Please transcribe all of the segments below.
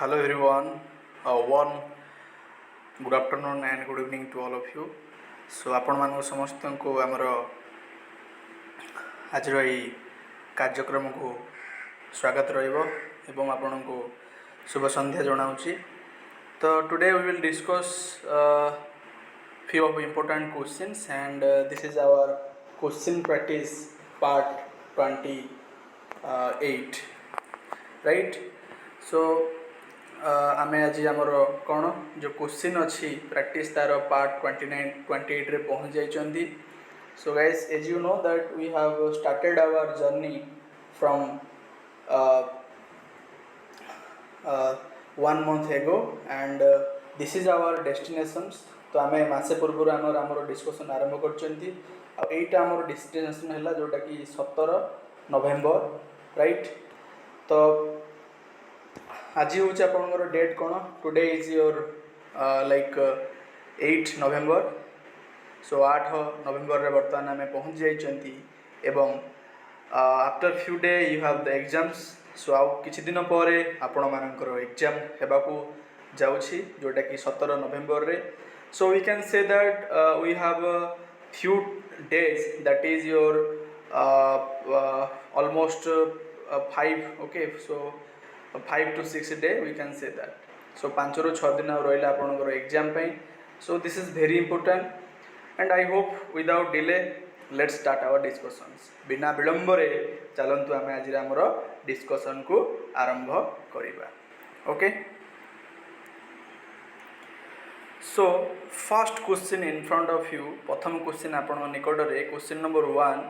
Hello everyone. One good afternoon and good evening to all of you. So आपण ମାନଙ୍କୁ ସମସ୍ତଙ୍କୁ ଆମର ଆଜିର ଏହି କାର୍ଯ୍ୟକ୍ରମକୁ ସ୍ୱାଗତ ରହିବ ଏବଂ ଆପଣଙ୍କୁ ଶୁଭ ସନ୍ଧ୍ୟା ଜଣାଉଛି। ତ today we will discuss few of important questions and this is our question practice part 28, right? So आमे आज आमर कौन जो क्वेश्चन अच्छी प्रैक्टिस तार पार्ट 28 रे पहुँच जाइछंती। So guys, as you know that we have started our journey from 1 month ago and this is our destinations। तो आमे मासे पूर्व आमर डिस्कशन आरंभ करछंती। एटा आमर डेस्टिनेशन हैला जोटा कि 17 नवेम्बर, राइट? तो आज हूँ आपंकर डेट कौन? Today is your 8 November. So 8 November रे बर्तमान आम पहुँच जाइछंती एवं after few day you have the exams. So आउ किछि दिन पर आपण मानकर एग्जाम हेबाकू जाउछि जोटा कि 17 नवेम्बर रे। So we can say that we have few days that is your almost 5, okay? So 5 to 6 day we can say that। so 5 ରୁ 6 दिन रहिला आपनकर एग्जाम पई। so this is very important and I hope without delay let's start our discussions। बिना विलंब रे चलंतु आमे आज हमर डिस्कशन को आरंभ करिबा, okay? So first question in front of you. प्रथम क्वेश्चन आपण निकट रे question number 1,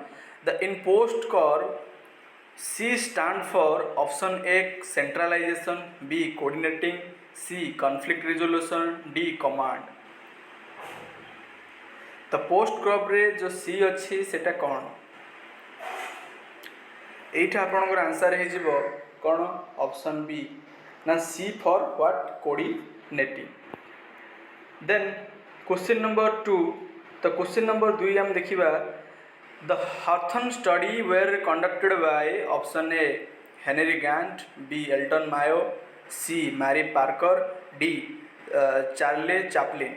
the in post curve C stand for option A centralization, B coordinating, C conflict resolution, D command। तो पोस्ट कर्व रे जो C अच्छी सेटा कौन? एटा आपनकर आंसर हे जिवो कौन? ऑप्शन बी ना C for what? Coordinating. Then question number 2। तो क्वेश्चन नंबर 2 हम देखिबा The Hawthorne study were conducted by option A Henry Gantt, B Elton Mayo, C Mary Parker, D Charlie Chaplin।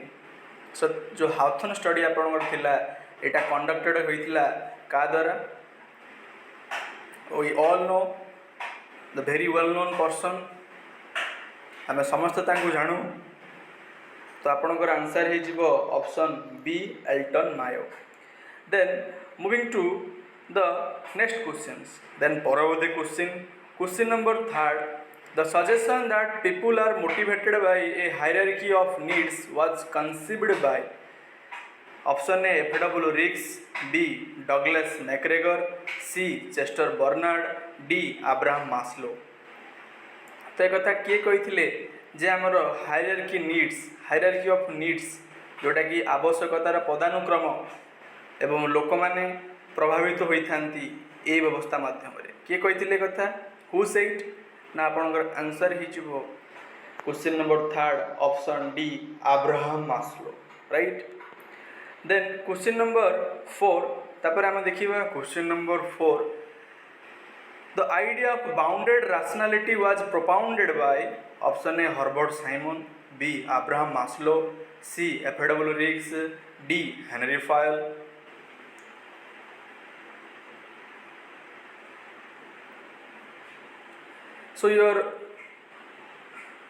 so जो Hawthorne study आपनकर थिला एटा conducted होइथिला का द्वारा? we all know the very well known person, आमे समस्त तांको जानू। तो आपनकर आंसर हे जिवो option B Elton Mayo. Then moving to the next questions, then paravodhi question number 3, the suggestion that people are motivated by a hierarchy of needs was conceived by option A F.W. Riggs, B Douglas MacGregor, C Chester Bernard, D Abraham Maslow। तो एक कथा किए कही जे आमर hierarchy of needs जोटा कि आवश्यकतार पदानुक्रम एवं लोक माने प्रभावित होता ये व्यवस्था माध्यम किए कही कथा? हु सेड ना आपनकर आंसर ही question number 3 option D Abraham Maslow, right? Then question number 4 तापर आम देखिबा question number 4, the idea of bounded rationality was propounded by option A Herbert Simon, B Abraham Maslow, C F.W. Riggs, D Henry Fayol. So your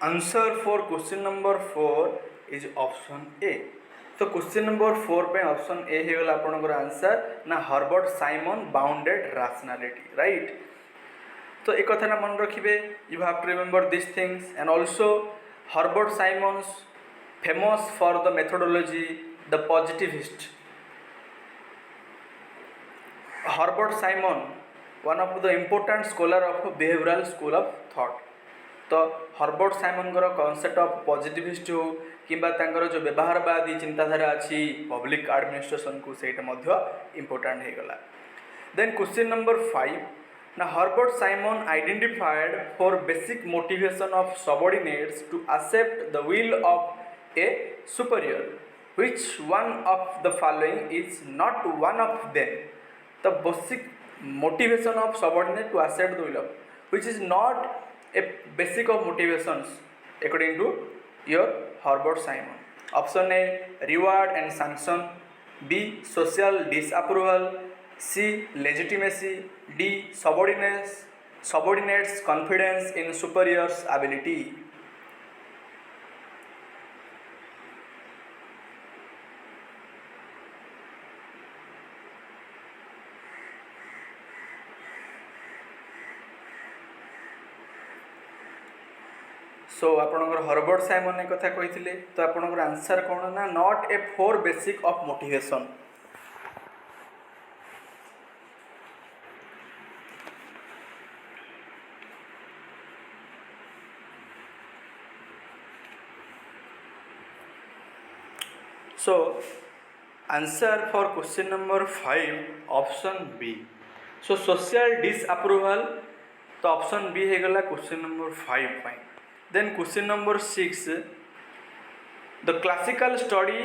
answer for question number 4 is option A। तो question number 4 पे option A हे गला आपनकर answer ना Herbert Simon bounded rationality, right? तो एक कथा ना मन रखिबे, you have to remember this things and also Herbert Simon's famous for the methodology the positivist. Herbert Simon one of the important scholar of behavioural school of thought. तो Herbert Simon concept of positivist हो किंबा तांकर जो व्यवहारवादी चिंताधारा अच्छी public administration को सेटा मध्य important हो गला। देन क्वेश्चन नंबर 5, ना Herbert Simon identified for basic motivation of subordinates to accept the will of a superior, which one of the following is not one of them. the basic motivation of subordinate to accept the will of, which is not a basic of motivations according to your Herbert Simon. Option A, reward and sanction. B, social disapproval. C, legitimacy. D, subordinates confidence in superior's ability. सो आपणकर Herbert Simon एक कथा कही तो आपणकर answer कौन ना not a 4 basic of motivation. So answer for question number 5 option B. So social disapproval तो option B हो गला question number 5. Then question number 6, the classical study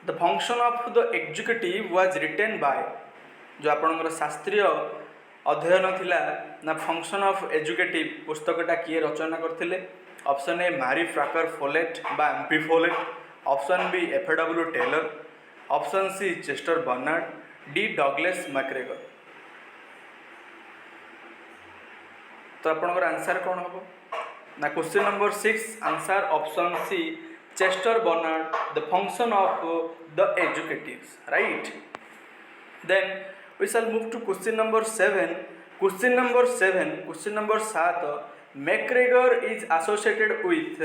the function of the executive was written by. जो आपणकर शास्त्रीय अध्ययन थिला ना function of educative पुस्तकटा किए रचना करथिले. Option A Mary Parker Follett बा MP Follett. Option B FW Taylor. Option C Chester Barnard. D Douglas McGregor. तो आपणकर आंसर कौन हम ना question number 6 answer option C Chester Barnard the function of the executives, right. Then we shall move to question number 7. Question number 7 McGregor is associated with.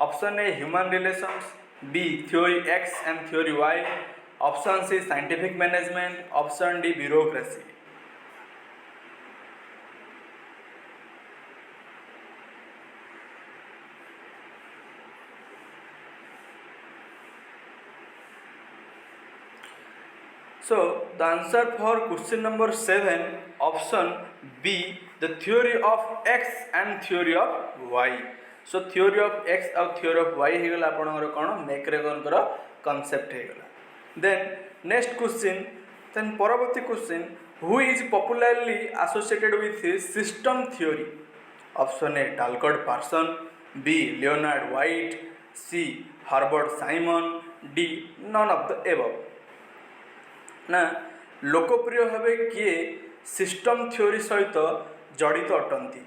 Option A human relations. B theory X and theory Y. Option C scientific management. Option D bureaucracy. So the answer for question number 7 option B, the theory of X and theory of Y. So theory of X और theory of Y हो गला आपनकर कोन McGregor कर concept हो गला. Then next question, then परवर्ती question, who is popularly associated with system theory. Option A Talcott Parsons. B Leonard White. C Herbert Simon. D none of the above. ना लोकप्रिय भावे किए सिस्टम थ्योरी सहित जड़ित अटंती.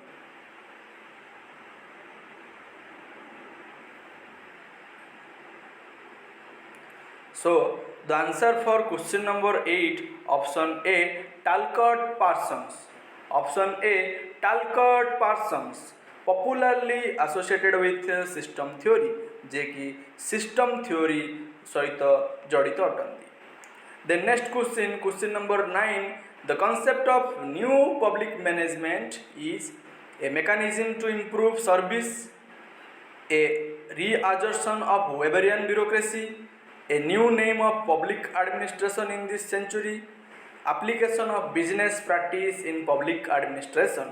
So the answer for question number 8 option A Talcott Parsons. Option A Talcott Parsons popularly associated with system theory जे कि system theory सहित जड़ित अटंती. The next question number 9, the concept of new public management is a mechanism to improve service, a reassertion of Weberian bureaucracy, a new name of public administration in this century, application of business practice in public administration.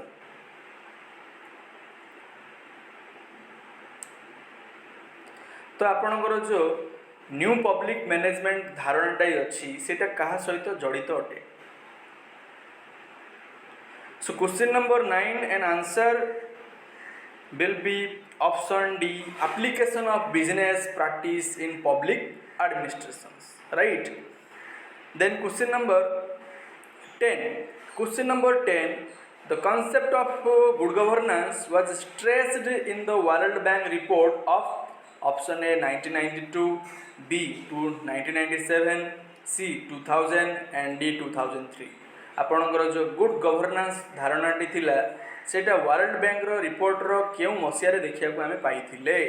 तो आपणकर जो new public management धारणाटाई अच्छी सेटा कहा सहित जड़ित अटे. So question number 9 and answer will be option D application of business practice in public administrations, right. Then question number 10 the concept of good governance was stressed in the World Bank report of option A 1992, B 1997, C 2000 and D 2003. आपणकर जो good governance धारणाटी थिला सेटा World Bank रो report रो केउ मसिया रे देखिया को हमें पाइथिले.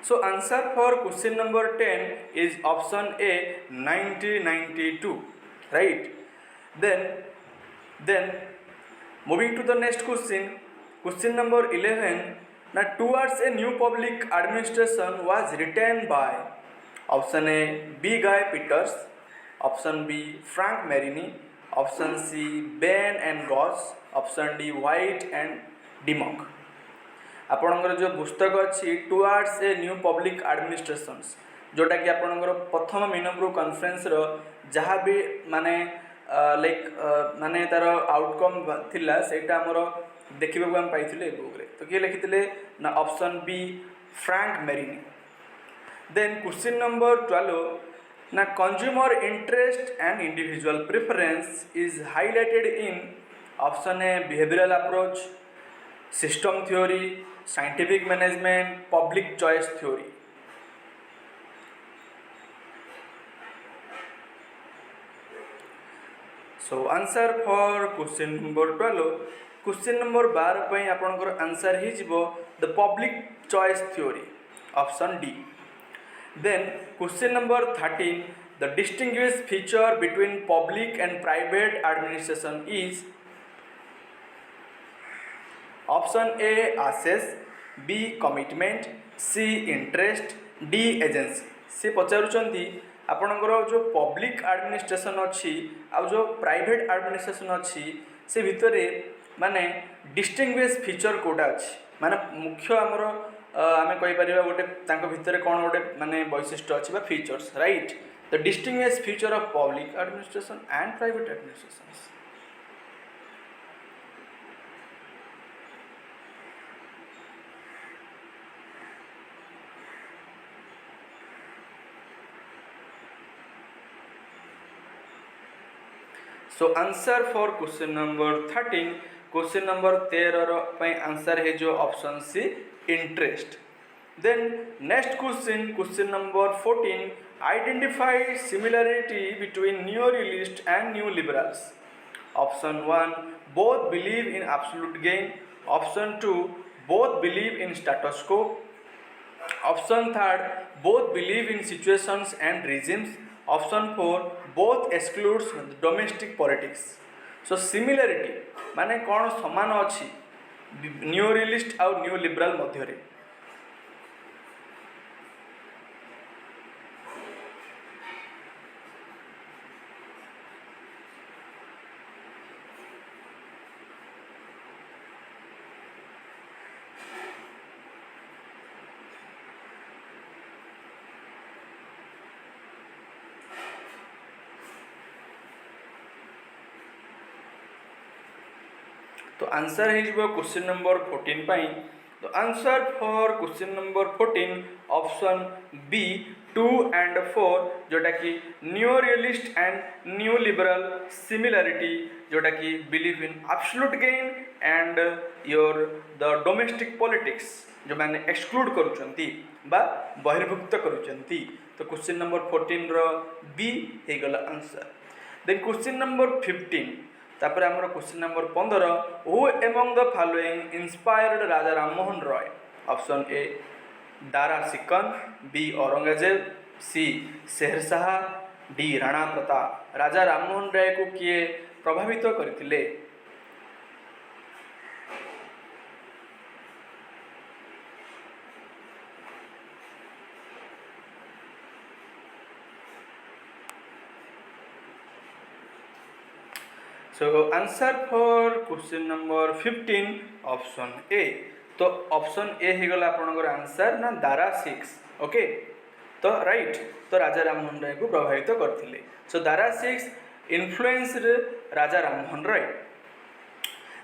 So answer for question number 10 is option A 1992, right. Then moving to the next question number 11. Now towards a new public administration was written by. Option A B Guy Peters. Option B Frank Marini. Option C Ben and Goss. Option D White and Dimmock. आपणकर जो पुस्तक अच्छी towards a new public administrations जोटा कि आपणकर प्रथम मीनब्रू conference रो जहाँ भी माने लाइक माने तार आउटकम थिला सेटा हमर देखिबा को हम पाइथिले बुक रे तो किए लिखिथिले ना option B Frank Marini. Then question number 12 ना consumer interest and individual preference is highlighted in option A behavioural approach, system theory, scientific management, public choice theory. So answer for question number 12 question number 12 पे आपनकर answer ही जिवो the public choice theory option D. Then question number 13 the distinguish feature between public and private administration is option A access, B commitment, C interest, D agency. से पचारुचंती आपणकर जो public administration अच्छी आ जो private administration अच्छी से भितर माने distinguish feature Kota अच्छी माने मुख्य आमर आमे कहि परिबा गोटे तांको भितर कोन गोटे माने वैशिष्ट्य अच्छी बा features right the distinguish feature of public administration and private administration. So answer for question number 13 question number 13 answer है जो option C interest. Then next question number 14 identify similarity between new realist and new liberals. Option 1 both believe in absolute gain, option 2 both believe in status quo, option 3 both believe in situations and regimes, option 4 both excludes domestic politics. So similarity माने कौन समान अच्छी new realist और new liberal मध्य रे। तो answer है question number 14 पाई। तो answer for question number 14 option B 2 and 4 जोटा कि new realist and new liberal similarity जोटा कि believe in absolute gain and your the domestic politics जो मैंने एक्सक्लूड करुचंती बा बहिर्भुक्त करुचंती। तो क्वेश्चन नंबर 14 रो बी हे गला आंसर। देन क्वेश्चन नंबर 15 तापर आमर question number 15 who among the following inspired Raja Rammohan Roy. Option A Dara Shikoh, B Aurangzeb, C Sher Shah, D Rana Pratap. Raja Rammohan Roy को किए प्रभावित करथिले। So answer for question number 15 option A. तो ऑप्शन ए ही गला आपनकर आंसर ना दारा 6 ओके तो राइट तो राजा राममोहन राय को प्रभावित करथिले। So Dara 6 influenced Raja Rammohan Roy.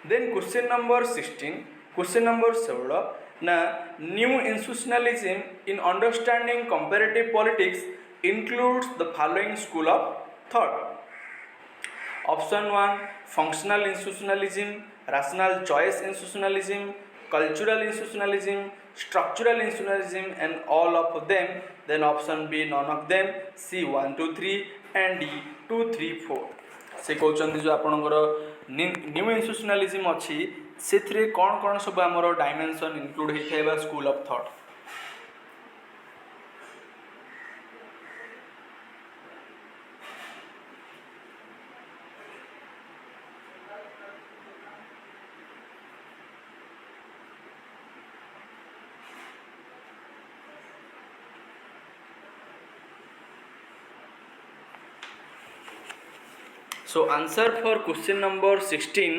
Then question number 16 question number 16 ना new institutionalism in understanding comparative politics includes the following school of thought. Option 1 functional institutionalism, rational choice institutionalism, cultural institutionalism, structural institutionalism and all of them. Then option B none of them, C 1 2 3 and D 2 3 4। से कहते जो आपंकर new institutionalism अच्छी से कौन कौन सब आमर डायमेंशन इनक्लूड होता है school of thought. So answer for question number 16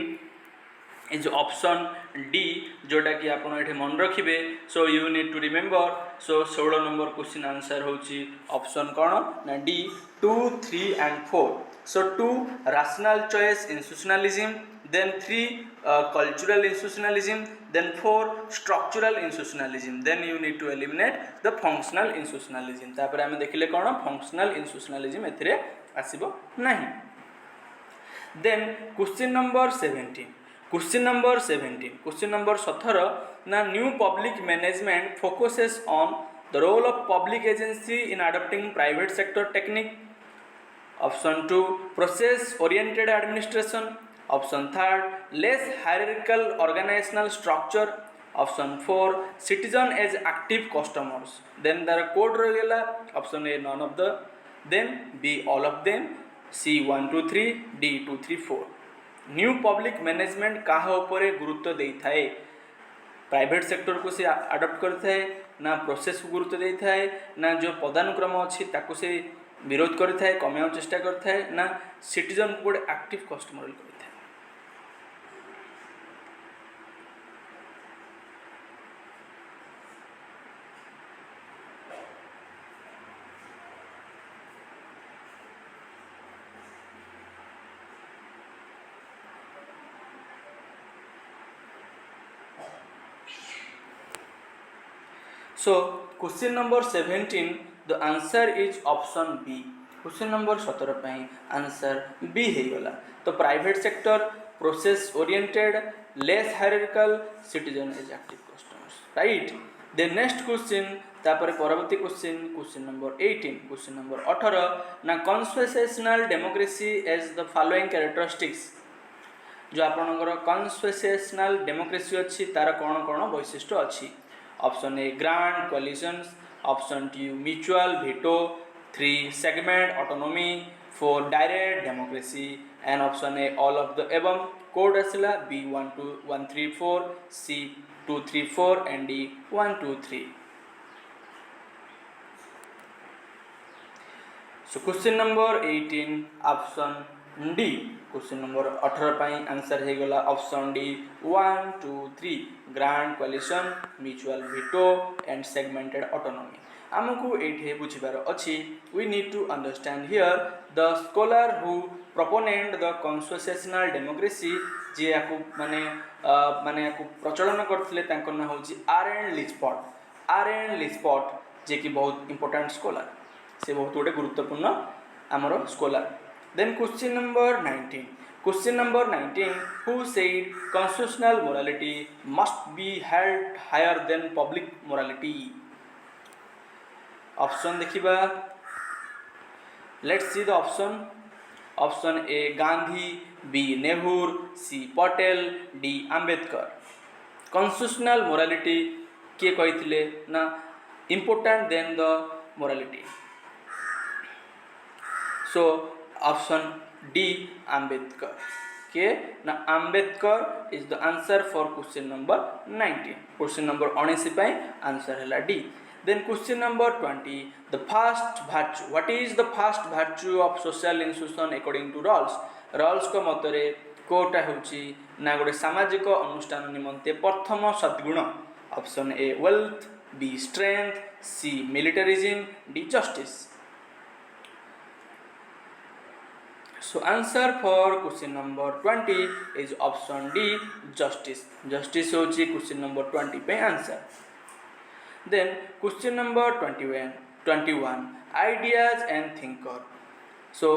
is option D जोटा कि आप मन रखिए। So you need to remember. So 16 number question answer होची ऑप्शन कौन ना D 2 3 and 4। So 2 rational choice institutionalism, then 3 cultural institutionalism, then 4 structural institutionalism, then you need to eliminate the functional institutionalism. तापर आमे देखिले कोन functional institutionalism एथिरे आसीबो नाही. Then question number 17. Question number 17. Question number 17 na new public management focuses on the role of public agency in adopting private sector technique. Option 2 process oriented administration. Option 3 less hierarchical organizational structure. Option 4 citizen as active customers. Then there are code regula. Option A none of the, then B all of them, C 1 2 3, D 2 3 4. New public management कहा उपरे गुरुत्व दे थाए. Private sector को से adopt करता है ना process को गुरुत्व दे थाए ना जो पदानुक्रम अच्छी ताको से विरोध करता है कमाया चेष्टा करता है ना सिटीजन को गोटे एक्टिव कस्टमर करता है. So question number 17 the answer is option B. Question number 17 ପାଇଁ answer B ହେଇଗଲା. तो private sector process oriented less hierarchical citizen as active customers right. Then next question तापर परवर्ती क्वेश्चन नंबर 18. क्वेश्चन नंबर 18 ना constitutional democracy as the following characteristics. जो आपनकर constitutional democracy अछि तार कोन कोन वैशिष्ट्य अछि. Option A grand coalitions, option 2 mutual veto, 3 segment autonomy, 4 direct democracy, and option A all of the above. Code asila B 1 2 1 3 4, C 2 3 4, and D 1 2 3. So question number 18 option D. Question number 18 पाई answer हे गला option D 1 2 3 grand coalition mutual veto and segmented autonomy. आमको एठे बुझिबार अछि we need to understand here the scholar who proponent the constitutional democracy जे याकू माने याकू प्रचलन करथिले तांको ना होची आर.एन. लिस्पॉट जे कि बहुत इंपोर्टेंट स्कॉलर से बहुत गोटे गुरुत्वपूर्ण आमर scholar. Then question number 19. Question number 19. Who said constitutional morality must be held higher than public morality? Option देखिबा. Let's see the option. Option A Gandhi, B Nehru, C Patel, D Ambedkar. Constitutional morality के कहिथिले ना important than the morality. So option D Ambedkar के ना Ambedkar is the answer for question number 19. Question number 19 पे answer है D. Then question number 20 the first virtue. What is the first virtue of social institution according to Rawls? Rawls को मतरे कोटा होची ना गोटे सामाजिक अनुष्ठान निमंते प्रथम सद्गुण. Option A wealth, B strength, C militarism, D justice. So answer for question number 20 is option D justice. Justice होची question number 20 पे answer. Then question number 21 ideas and thinker. So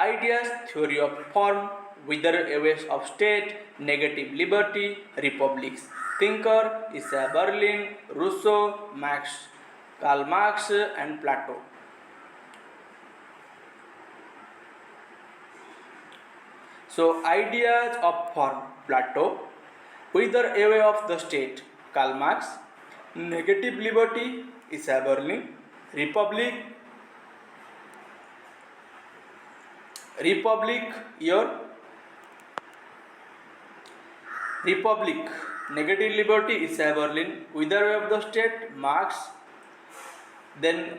ideas theory of form, wither away of state, negative liberty, republics. Thinker Isaiah Berlin, Rousseau, Karl Marx and Plato. So ideas of form Plato, wither away of the state Karl Marx, negative liberty Isaiah Berlin, republic negative liberty Isaiah Berlin, wither away of the state Marx, then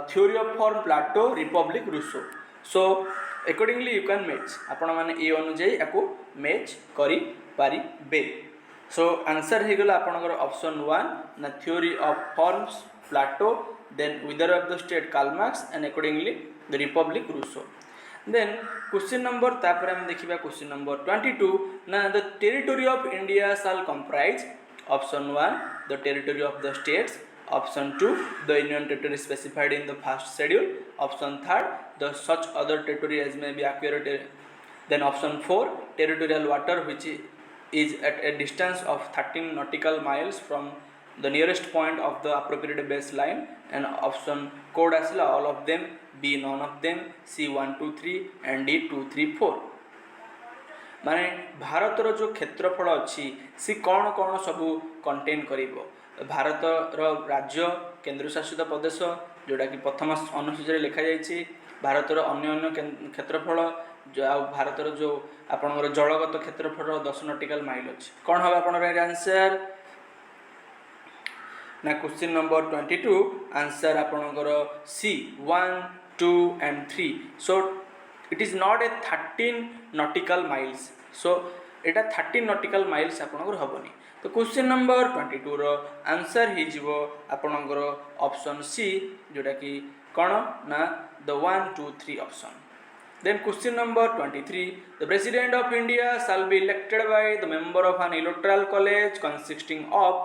theory of form Plato, republic Rousseau. So accordingly you can match आपण माने ए अनुଯାयी याको match करी पारिबे. So answer हे गला आपनकर option 1 ना theory of forms Plato, then wither of the state Karl Marx and accordingly the republic Rousseau. Then question number तापर हम देखिबा क्वेश्चन नंबर 22 ना the territory of India shall comprise option 1 the territory of the states, option 2 the union territory specified in the first schedule, option 3 the such other territory as may be acquired, then option 4 territorial water which is at a distance of 13 nautical miles from the nearest point of the appropriate baseline, and option code asla all of them, B none of them, C 1 2 3 and D 2 3 4. माने भारतर जो क्षेत्रफल अच्छी सी कौन कौन सबू contain करिवो, भारतर राज्य केंद्रशासित प्रदेश जोटा कि प्रथम अनुसूची लिखा जाइए, भारतर अन्य अन्य क्षेत्रफल भारतर जो आपणकर जलगत क्षेत्रफल 10 नॉटिकल माइल अच्छी कौन हम आपनर आंसर ना क्वेश्चन नंबर 22 आंसर आपणकर C 1 2 and 3. So it is not a 13 nautical miles, so एटा 13 नॉटिकल माइल्स आपणकर हेनी। तो क्वेश्चन नंबर 22 रो आंसर ही जीवो आपणकर ऑप्शन सी जोटा कि कौन ना the 1 2 3 option. Then question number 23, the President of India shall be elected by the member of an electoral college consisting of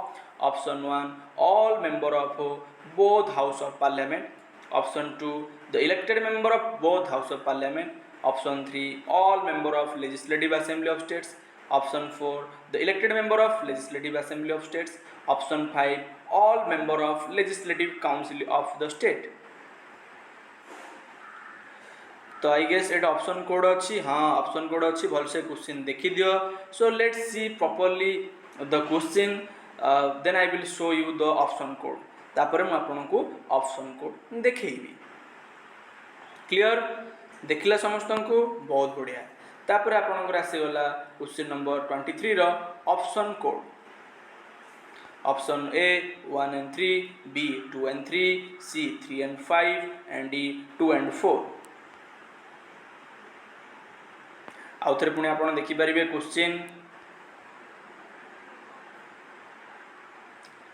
option 1 all member of both house of parliament, option 2 the elected member of both house of parliament, option 3 all member of legislative assembly of states, option 4 the elected member of legislative assembly of states, option 5 all member of legislative council of the state. तो I guess at option code अच्छी, हाँ option code अच्छी, भलसे question देखी दियो। So let's see properly the question, then I will show you the option code, तापर मैं आपको ऑप्शन कोड देखेबी। क्लियर देखला समस्त को बहुत बढ़िया। तापर आपनकर आसीगला क्वेश्चन नंबर 23 रो option code, option A 1 and 3, B 2 and 3, C 3 and 5 and D 2 and 4। आउ थे पुणी आप देखिपारे क्वेश्चन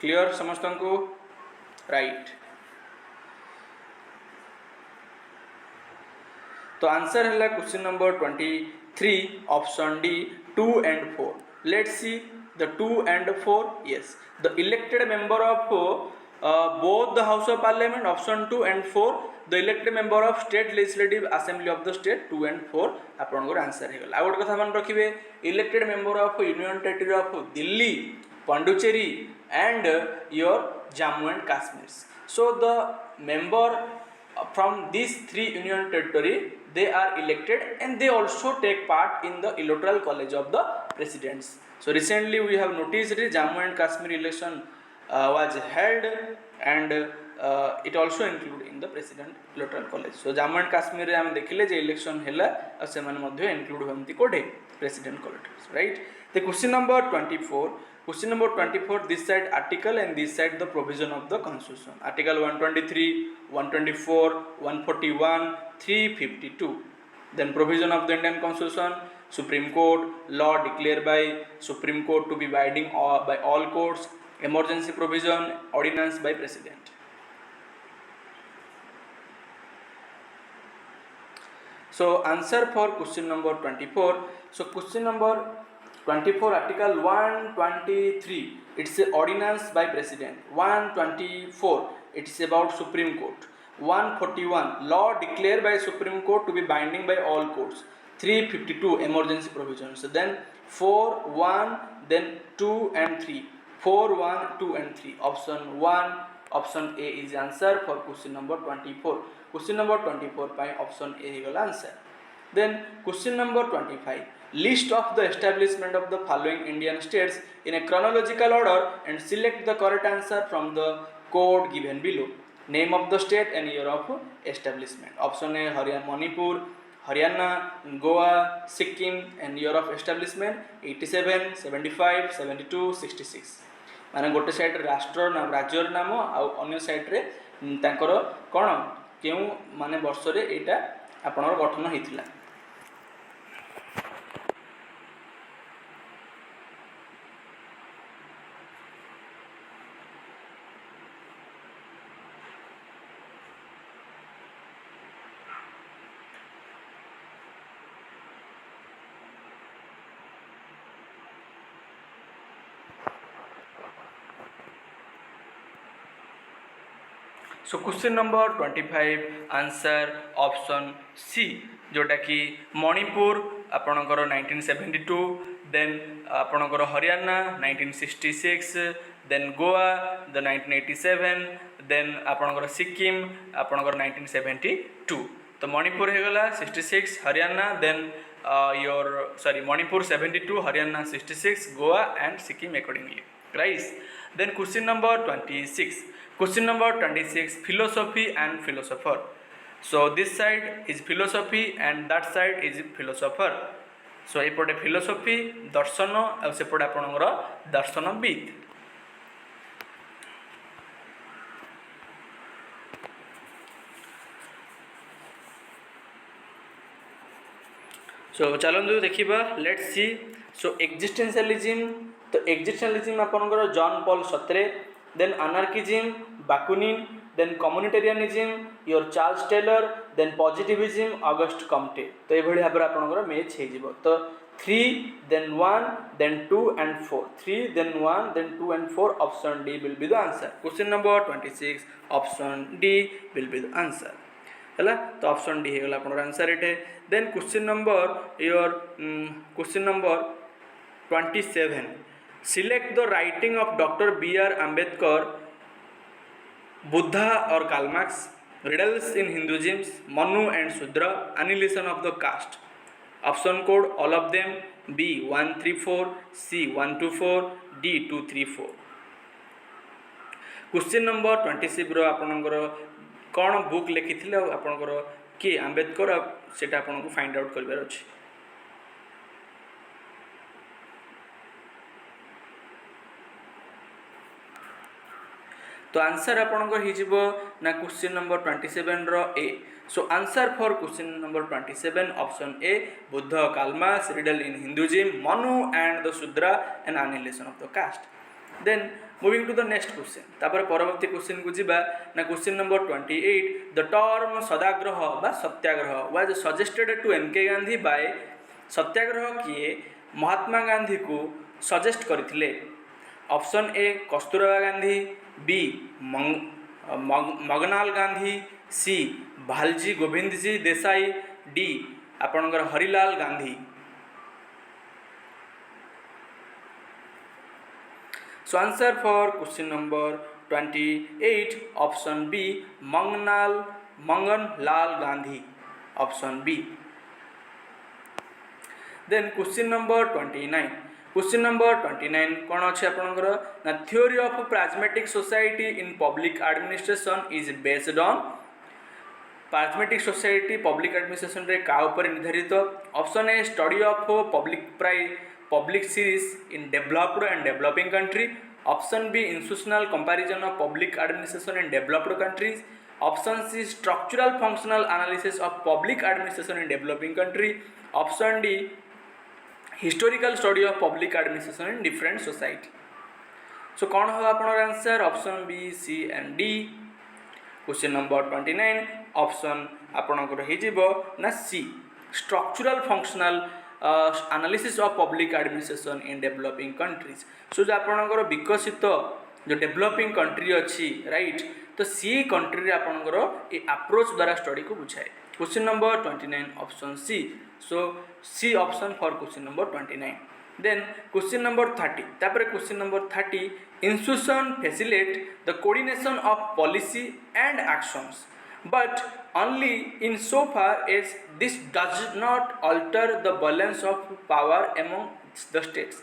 क्लियर समस्त को राइट। तो आंसर है question number 23 option D 2 and 4। Let's see the 2 and 4, yes the elected member of both the house of parliament, option 2 and 4 the elected member of state legislative assembly of the state 2 and 4 आपनकर answer हे गला। आ गोटे कथा मन रखिबे elected member of union territory of Delhi, Pondicherry and your Jammu and Kashmir. So the member from these 3 union territory they are elected and they also take part in the electoral college of the presidents. So recently we have noticed that Jammu and Kashmir election was held and it also include in the president electoral college. So Jammu and Kashmir रे हम देखिले जे election हैला और से माने मध्ये include होंती कोठे president college, right? The question number 24, question number 24, this side article and this side the provision of the constitution, article 123, 124, 141, 352. Then provision of the Indian constitution, Supreme Court, law declared by Supreme Court to be binding by all courts, emergency provision, ordinance by president. So answer for question number 24. So question number 24 article 123 it's a ordinance by president, 124 it's about Supreme Court, 141 law declared by Supreme Court to be binding by all courts, 352 emergency provisions. Then 4 1 then 2 and 3, 4 1 2 and 3, option 1 option A is answer for question number 24. Question number 24 by option A is answer. Then question number 25, list of the establishment of the following Indian states in a chronological order and select the correct answer from the code given below. Name of the state and year of establishment. Option A Haryana, Manipur, Haryana, Goa, Sikkim and year of establishment 87, 75, 72, 66. माने गोटे side राष्ट्र नाम राज्यर नाम आ अन्य side रे तांकर कोन केउ माने वर्ष रे एटा आपनर गठन हेतिला। So question number 25 answer option C जोटा कि मणिपुर आपणकर 1972 देन आपणकर Haryana 1966 then Goa the 1987 then आपणकर सिक्किम आपणकर 1972 तो मणिपुर हो गला 66 Haryana then your sorry Manipur 72 Haryana 66 Goa and Sikkim accordingly right then question number 26 question number 26 philosophy and philosopher so this side is philosophy and that side is philosopher so एपटे philosophy दर्शन और सेपटे आपनकर दर्शनविद सो चलतु देखा लेट्स सी सो एक्जिस्टेंशियलिज्म तो एक्जिस्टेंशियलिज्म आपनकर Jean Paul Sartre then anarchism Bakunin then communitarianism your Charles Taylor then positivism Auguste Comte तो ये भाव आपंकर मैच हो तो 3 then 1 then 2 and 4 3 then 1 then 2 and 4 option D will be the answer question number 26 option D will be the answer है तो option D होगा आपन आंसर एटे then question number your question number 27 select the writing of doctor B.R. Ambedkar Buddha और Karl Marx riddles in Hinduism Manu and Shudra annihilation of the caste option code all of them B 134 C 124 D 234 question number 26 रो आपनकर कौन book लिखिथिले आपनकर के आंबेडकर सेटा आपनको find out करबार अछि तो answer आपनकर हिजिबो ना क्वेश्चन नंबर 27 रो A so answer for question number 27 option A Buddha Karl Marx riddle in Hinduism Manu and the Shudra and annihilation of the caste then moving to the next question तापर परवर्ती क्वेश्चन को जिबा ना question number 28 the term Sadagraha बा Satyagraha was suggested to M K Gandhi bye सत्याग्रह किए महात्मा गांधी को suggest करथिले option A Kasturba Gandhi B Maganlal Gandhi C Valji Govind ji Desai D आपनकर Harilal Gandhi so answer for question number 28 option B Maganlal Gandhi option B then question number 29 question number 29 कौन अच्छे आपनकर ना theory of pragmatic society in public administration is based on pragmatic society public administration रे का ऊपर निर्धारित option A study of public series in developed and developing country option B institutional comparison of public administration in developed countries option C structural functional analysis of public administration in developing country option D historical study of public administration in different society so कौन होगा आपनर answer option B C and D question number 29 option आपनकर हिजिबो ना C structural functional analysis of public administration in developing countries so जो आपनकर विकसित जो डेवलपिंग कंट्री अच्छी राइट तो सी कंट्री रे आपनकर ए अप्रोच द्वारा स्टडी को बुझाए question number 29 option C so C option for question number 29 then question number 30 तापर question number 30 institution facilitate the coordination of policy and actions but only in so far as this does not alter the balance of power among the states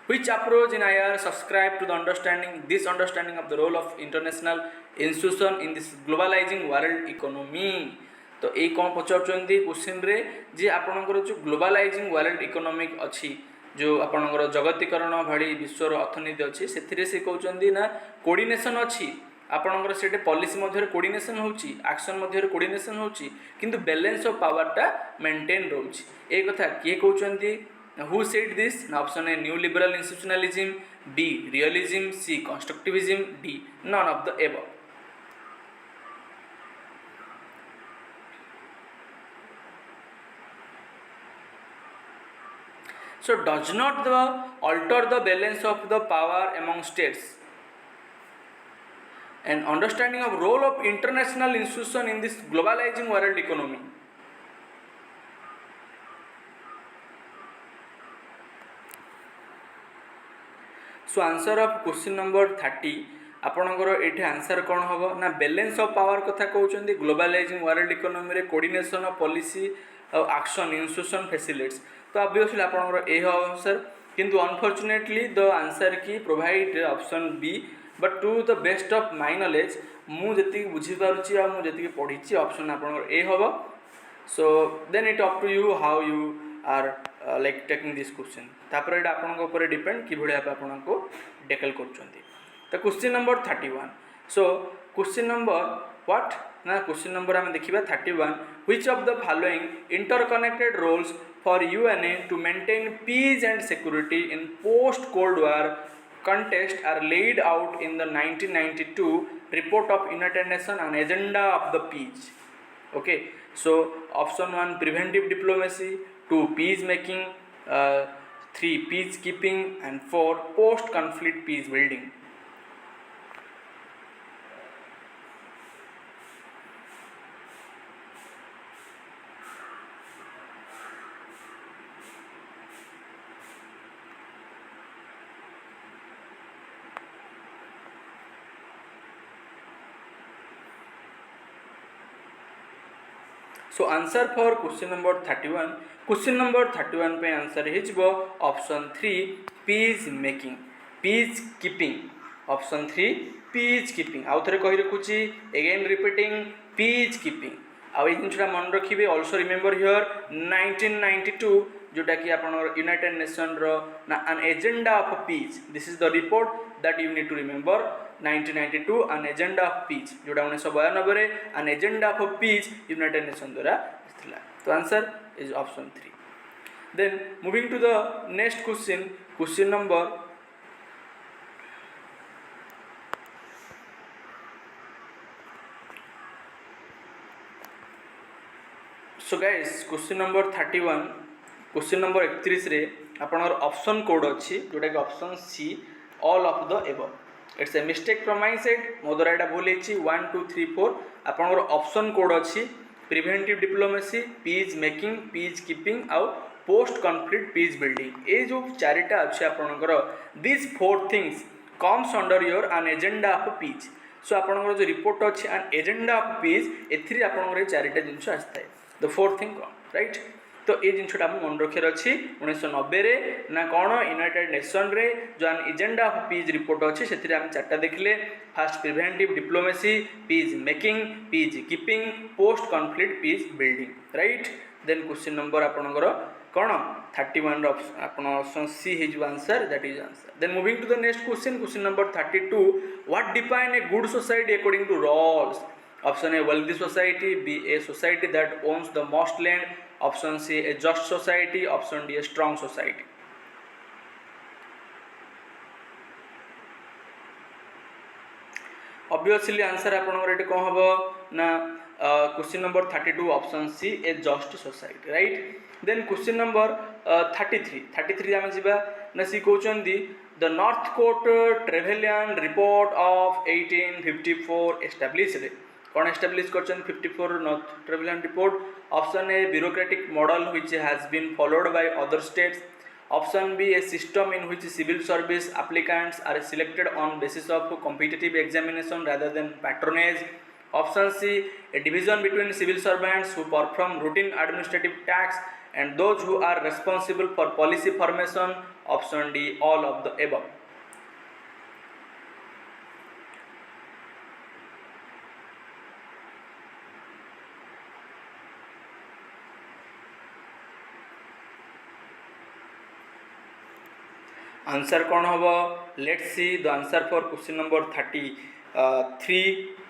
which approach in IR subscribe to the understanding of the role of international institution in this globalizing world economy तो ये कौन पचारुंट question रे जे आपणकर जो globalising world economic अच्छी जो आपणकर जगतीकरण भाई विश्वर अर्थनीति अच्छी से कहते ना कोऑर्डिनेशन अच्छी आपणकर से पॉलिसी मध्य कोऑर्डिनेशन होची एक्शन मध्य कोऑर्डिनेशन होची किंतु बैलेंस ऑफ पावर टा मेंटेन रोची ए कथा किए कहते who said this option A new liberal institutionalism B realism C constructivism D none of the above so does not alter the balance of the power among states and understanding of role of international institution in this globalizing world economy. So answer of question number 30 आपणकर ये answer कौन हम ना balance of power कथा कहते globalizing world economy रे coordination of policy और action institution facilities तो ऑब्वियसली आपणकर ए आंसर किंतु अनफॉर्चुनेटली द आंसर की provide option B but to the best of my knowledge मुझे बुझीपारुची और मुझे पढ़ी ऑप्शन आपणकर ए हम so then it up to you how you are like taking this question तापर ये आपन डिपेंड कि भाई को डेकल कर तो question number 31 so question number what ना क्वेश्चन नंबर आम देखा 31 which of the following interconnected roles for UNA to maintain peace and security in post cold war contest are laid out in the 1992 report of United Nations on agenda of the peace. Okay, so option 1 preventive diplomacy, 2 peacemaking, 3 peacekeeping, and 4 post conflict peace building. So answer for question number 31 question number 31 पे answer हो option 3 peace making peace keeping option 3 peace keeping आउ थे कही रखुची again repeating peace keeping आउ जिनटा मन रखिए ऑल्सो रिमेंबर हियर 1992 जोटा कि आप यूनाइटेड नेशन ना an agenda of peace this is the report that you need to remember 1992 an agenda of peace जोटा 1992 an agenda of peace United Nation द्वारा थिला तो answer is option 3 then moving to the next question number so guys question number 31 question number 31 रे आपनर option code अच्छी जोटा कि option C all of the above it's a mistake from my side मो द्वारा यहाँ भूल 1 2 3 4 आपनर ऑप्शन कोड अच्छी preventive diplomacy peace making peace keeping आउ पोस्ट कॉन्फ्लिक्ट पीस बिल्डिंग ये जो चारिटा अच्छे आपनकर this 4 things comes under your an agenda of peace so आपनकर जो रिपोर्ट अच्छी एन एजेंडा ऑफ पीस एथि आपनकर चारिटा जिनस आसता है द 4 थिंग राइट तो ये जिनटा मन रखार अच्छी 1990 रे ना कौन यूनाइटेड नेशन रे जो an agenda of peace report अच्छी से चार्टा देखले first preventive diplomacy peace making peace keeping post conflict peace building right then question number आपनकर कौन 31 option C his answer that is answer then moving to the next question number 32 what define a good society according to Rawls option A wealthy society B a society that owns the most land option C a just society option D a strong society obviously answer आपनकर कौन हम ना question number 32 option C a just society right then question number 33 आम जा ना सी कहते the Northcote Trevelyan report of 1854 established कौन एस्टाब्लिश कर 54 north Trevelyan report option A bureaucratic model which has been followed by other states option B a system in which civil service applicants are selected on basis of competitive examination rather than patronage option C a division between civil servants who perform routine administrative tax and those who are responsible for policy formation option D all of the above answer कौन हम let's see the answer for question number 33